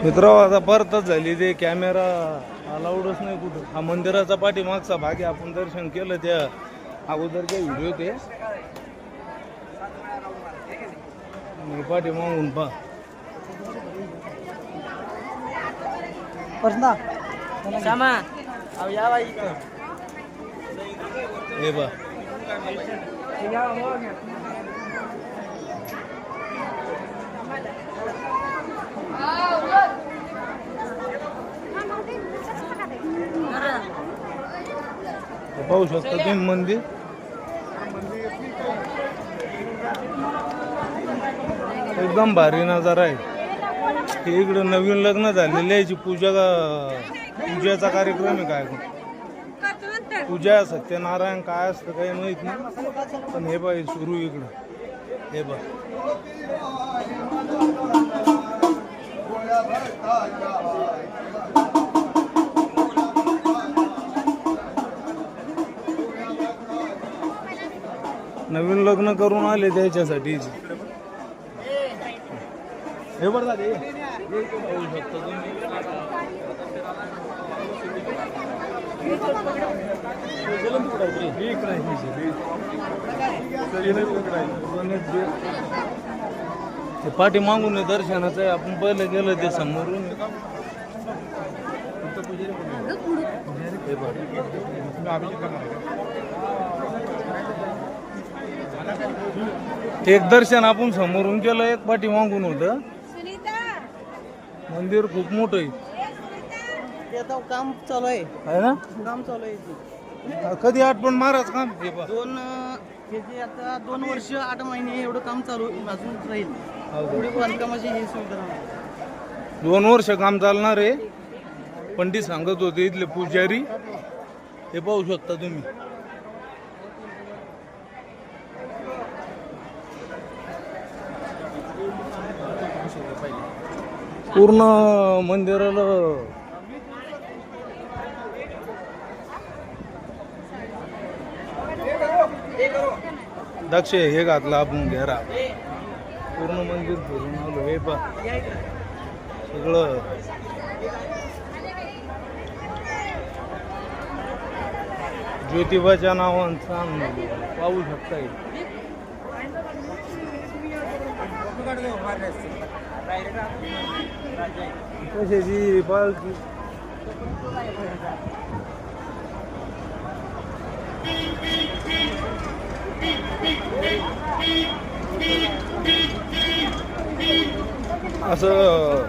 मित्र आता परतच झाली ते कॅमेरा अलाउडच नाही कुठं. हा मंदिराचा पाठीमागचा भाग आहे. आपण दर्शन केलं त्या अगोदरच्या व्हिडिओ ते पाठीमागून पहा. हे बा पाहू शकता तुम्ही मंदिर. एकदम भारी नजारा आहे. हे इकडे नवीन लग्न झालेले याची पूजाचा कार्यक्रम आहे. काय पूजा सत्यनारायण काय असतं काही माहित नाही, पण हे बा सुरू इकडं. हे बा नवीन लग्न करून आले त्याच्यासाठी. हे बरं झाले होऊ शकता तुम्ही. ते पाठी मागून दर्शनाचं आहे. आपण पहिलं गेलं ते समोरून. एक दर्शन आपण समोरून केलं, एक पाठी मागून होतं. मंदिर खूप मोठं आहे. काम चालू आहे ना, काम चालू आहे. कधी आठवण महाराज काम आता 2 वर्ष 8 महिने एवढं काम चालू अजून राहील. एवढी बांधकामाची ही सुविधा 2 वर्ष काम चालणार आहे. पंडित सांगत होते इथले पुजारी. हे पाहू शकता तुम्ही. पूर्ण मंदिराला दक्ष हे घातलं आपण घेरा. पूर्ण मंदिर फिरून आलो. हे पा सगळं ज्योतिबाच्या नावानं पाहू शकता. कशाची पालखी असं